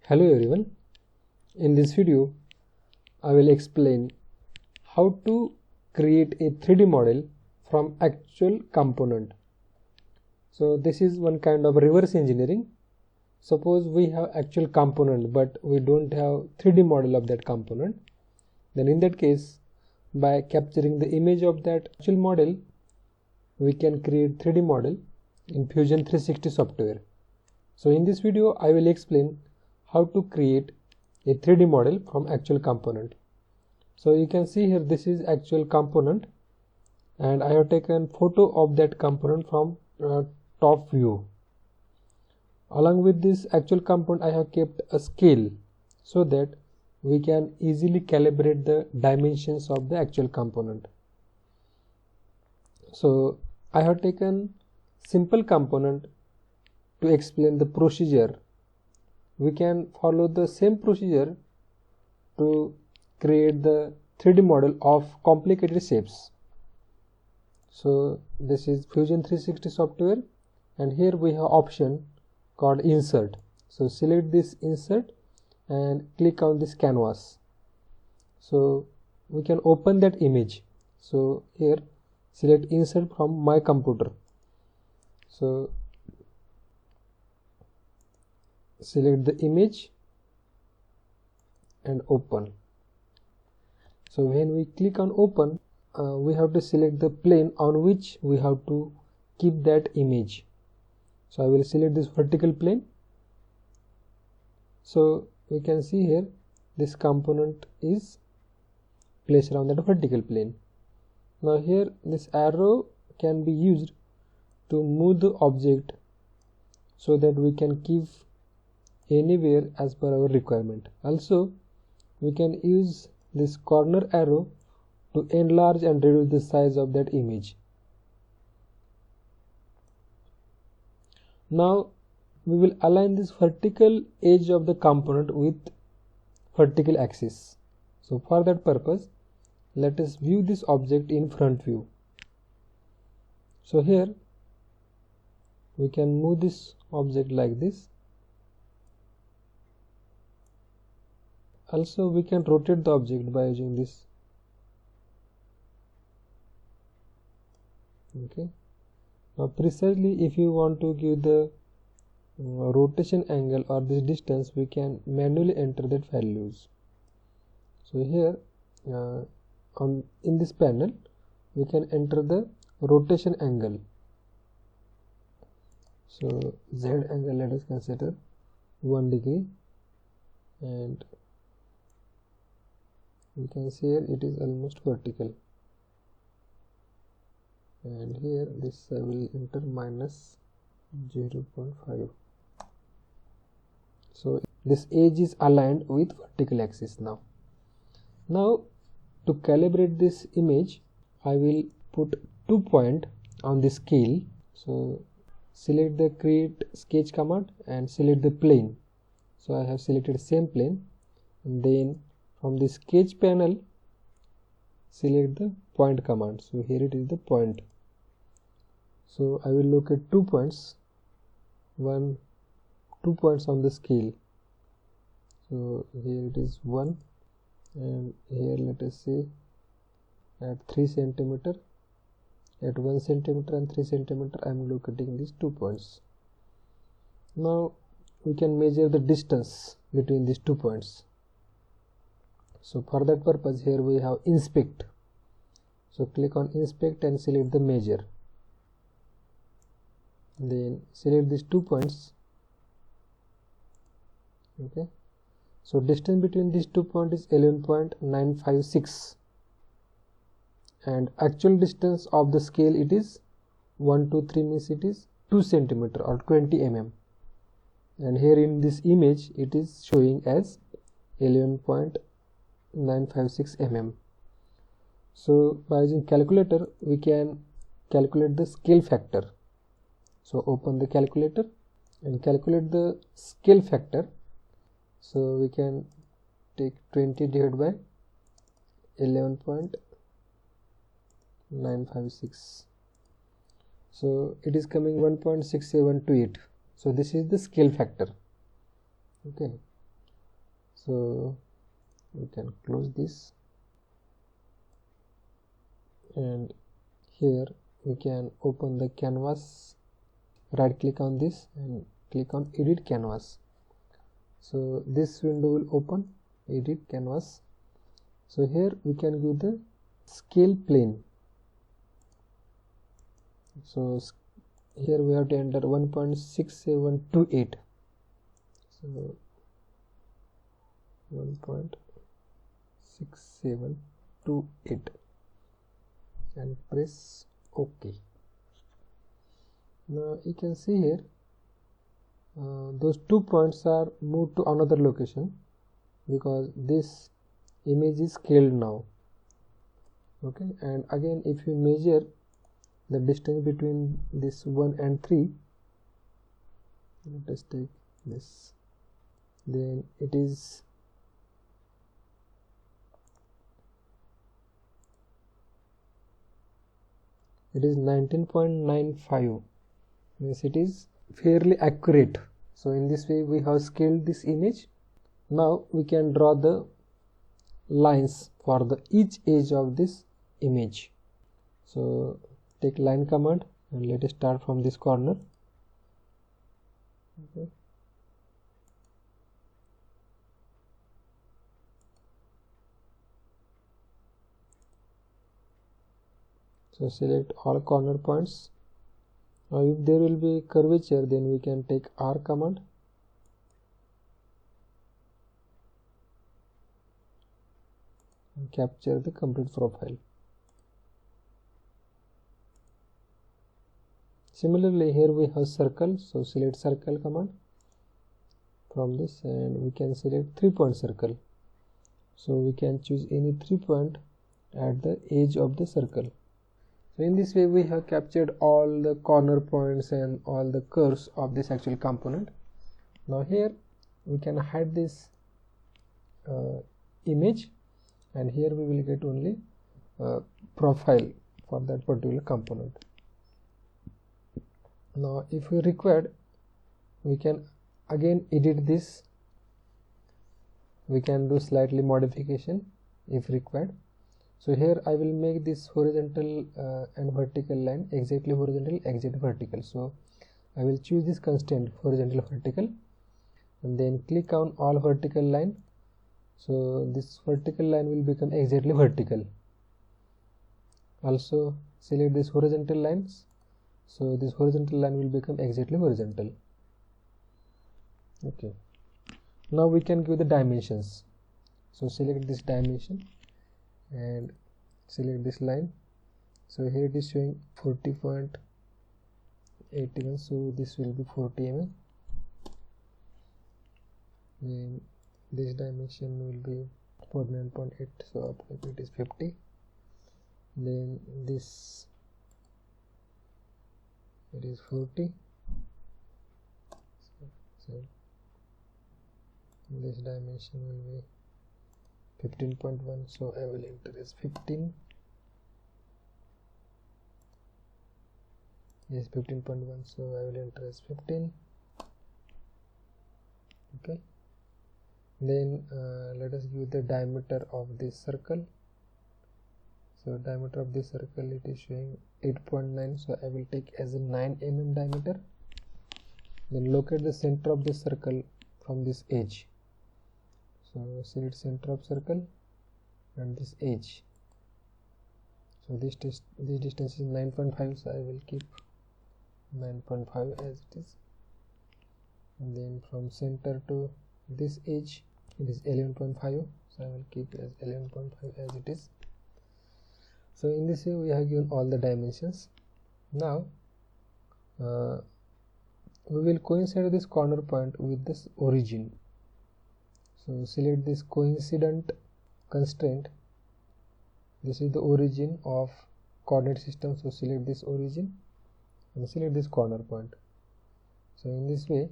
Hello everyone. In this video I will explain how to create a 3D model from actual component. So this is one kind of reverse engineering. Suppose we have actual component but we don't have 3D model of that component. Then in that case, by capturing the image of that actual model, we can create 3D model in Fusion 360 software. So in this video I will explain how to create a 3D model from actual component. So you can see here this is actual component and I have taken photo of that component from top view. Along with this actual component I have kept a scale so that we can easily calibrate the dimensions of the actual component. So I have taken simple component to explain the procedure. We can follow the same procedure to create the 3D model of complicated shapes. So this is Fusion 360 software and here we have option called insert. So select this insert and click on this canvas. So we can open that image. So here select insert from my computer. So select the image and open. So when we click on open, we have to select the plane on which we have to keep that image. So I will select this vertical plane. So we can see here this component is placed around that vertical plane. Now here this arrow can be used to move the object so that we can keep anywhere as per our requirement. Also we can use this corner arrow to enlarge and reduce the size of that image. Now we will align this vertical edge of the component with vertical axis. So for that purpose let us view this object in front view. So here we can move this object like this. Also we can rotate the object by using this. Okay. Now precisely if you want to give the rotation angle or this distance, we can manually enter that values. So here in this panel we can enter the rotation angle. So Z angle let us consider 1 degree and you can see here it is almost vertical, and here this I will enter minus 0.5. So this edge is aligned with vertical axis. Now to calibrate this image I will put 2 points on the scale. So select the create sketch command and select the plane. So I have selected same plane, and then from the sketch panel select the point command. So here it is the point. So I will look at 2 points, 2 points on the scale. So here it is 1 and here let us say at 3 centimeter, at 1 centimeter and 3 centimeter I am locating these 2 points. Now we can measure the distance between these 2 points. So for that purpose here we have inspect. So click on inspect and select the measure. Then select these 2 points. Okay. So distance between these 2 points is 11.956 and actual distance of the scale it is 123 means it is 2 centimeter or 20 mm, and here in this image it is showing as 11.956 mm. So by using calculator we can calculate the scale factor. So open the calculator and calculate the scale factor. So we can take 20 divided by 11.956. So it is coming 1.6728. So this is the scale factor. Okay. So we can close this, and here we can open the canvas. Right click on this and click on edit canvas. So this window will open, edit canvas. So here we can give the scale plane. So here we have to enter 1.6728. So 1.6728 and press OK. Now you can see here those 2 points are moved to another location because this image is scaled now. Okay, and again if you measure the distance between this 1 and 3, let us take this, then it is 19.95, means it is fairly accurate. So in this way we have scaled this image. Now we can draw the lines for the each edge of this image. So take line command and let us start from this corner. Okay. So select all corner points. Now if there will be curvature, then we can take R command and capture the complete profile. Similarly here we have circle, so select circle command from this and we can select 3-point circle. So we can choose any 3 point at the edge of the circle. So in this way we have captured all the corner points and all the curves of this actual component. Now here we can hide this image, and here we will get only profile for that particular component. Now if we required, we can again edit this. We can do slightly modification if required. So here I will make this horizontal and vertical line exactly horizontal, exact vertical. So I will choose this constraint horizontal vertical and then click on all vertical line. So this vertical line will become exactly vertical. Also select this horizontal lines. So this horizontal line will become exactly horizontal. Okay. Now we can give the dimensions. So select this dimension and select this line. So here it is showing 40.81, so this will be 40 mm. Then this dimension will be 49.8, so it is 50. Then this it is 40. So this dimension will be 15.1, so I will enter as 15. Yes, 15.1, so I will enter as 15. Okay. Then let us give the diameter of this circle. So diameter of this circle, it is showing 8.9, so I will take as a 9 mm diameter. Then locate the center of this circle from this edge. So select center of circle and this edge. So this distance is 9.5, so I will keep 9.5 as it is. And then from center to this edge it is 11.5, so I will keep as 11.5 as it is. So in this way we have given all the dimensions. Now we will coincide this corner point with this origin. So select this coincident constraint. This is the origin of coordinate system, so select this origin and select this corner point. So in this way,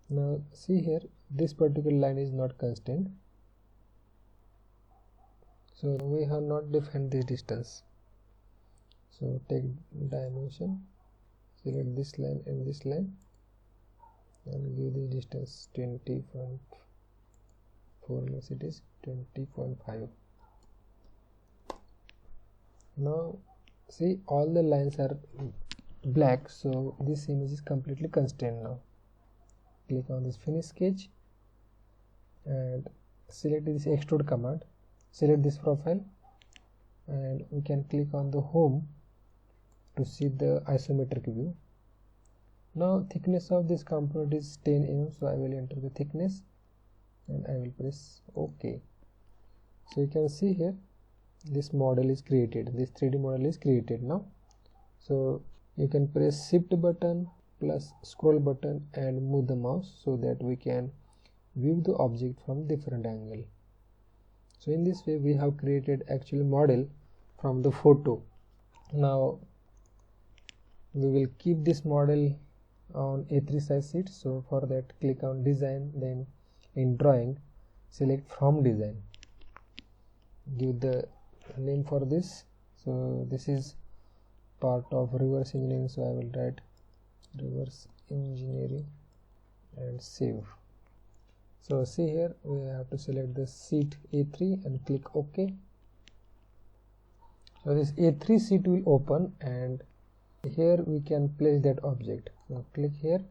now see here, this particular line is not constrained, so we have not defined this distance. So take dimension, select this line and this line and give the distance 20.5. 4 means it is 20.5. Now see, all the lines are black, so this image is completely constrained. Now click on this finish sketch and select this extrude command, select this profile, and we can click on the home to see the isometric view. Now thickness of this component is 10 mm, so I will enter the thickness and I will press OK. So you can see here this model is created, this 3D model is created now. So you can press shift button plus scroll button and move the mouse so that we can view the object from different angle. So in this way we have created actual model from the photo. Now we will keep this model on A3 size sheet. So for that, click on design, then in drawing select from design, give the name for this. So this is part of reverse engineering, so I will write reverse engineering and save. So see here we have to select the sheet A3 and click OK. So this A3 sheet will open and here we can place that object. So click here,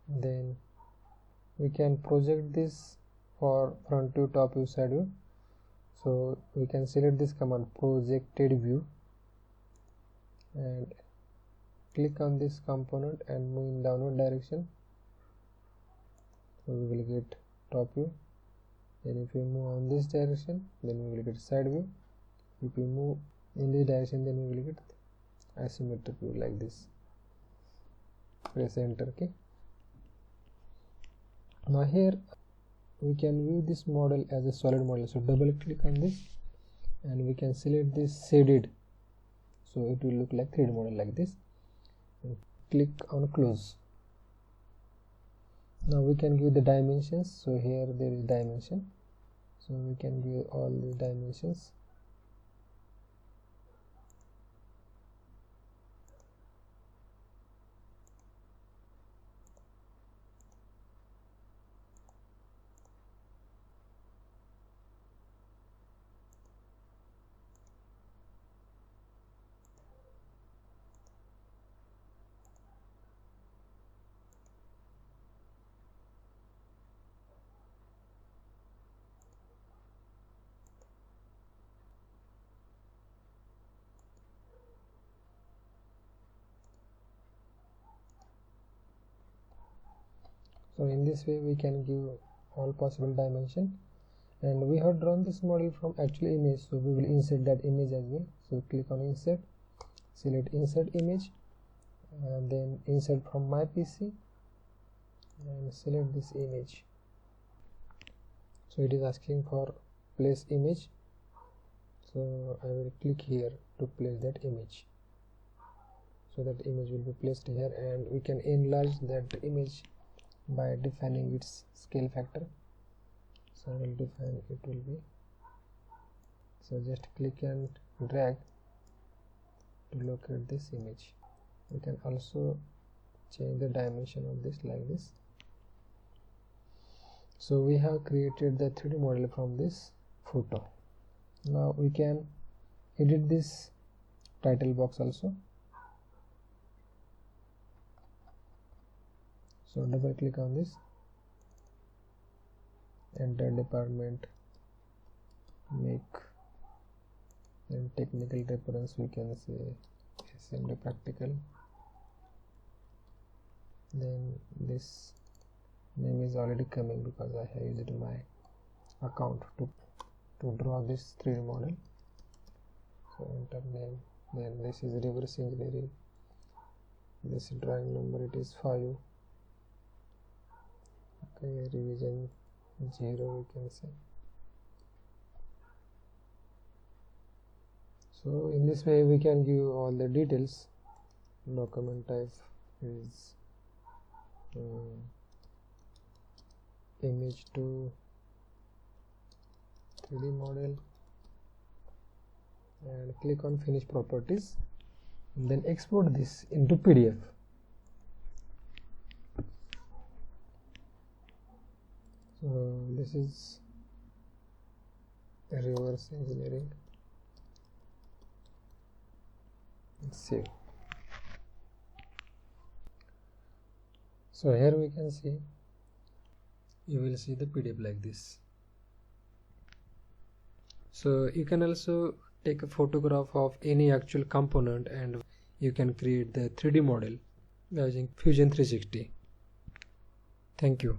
then we can project this for front view, top view, side view. So we can select this command projected view and click on this component and move in downward direction. So we will get top view. Then if we move on this direction, then we will get side view. If we move in this direction, then we will get isometric view like this. Press enter key. Now here we can view this model as a solid model, so double click on this and we can select this shaded, so it will look like 3D model like this, and click on close. Now we can give the dimensions. So here there is dimension, so we can give all the dimensions. So in this way we can give all possible dimension, and we have drawn this model from actual image, so we will insert that image as well. So click on insert, select insert image, and then insert from my PC and select this image. So it is asking for place image, so I will click here to place that image. So that image will be placed here, and we can enlarge that image by defining its scale factor. So I will define it will be, so just click and drag to locate this image. We can also change the dimension of this like this. So we have created the 3D model from this photo. Now we can edit this title box also. So double click on this, enter department, make, and technical reference we can say assembly practical. Then this name is already coming because I have used my account to draw this 3D model. So enter name, then this is reverse engineering, this drawing number it is 5. Okay, revision 0 we can say. So in this way we can give all the details. Document type is image to 3D model, and click on finish properties, and then export this into PDF. So This is reverse engineering. Save. So here we can see, you will see the PDF like this. So you can also take a photograph of any actual component and you can create the 3D model using Fusion 360. Thank you.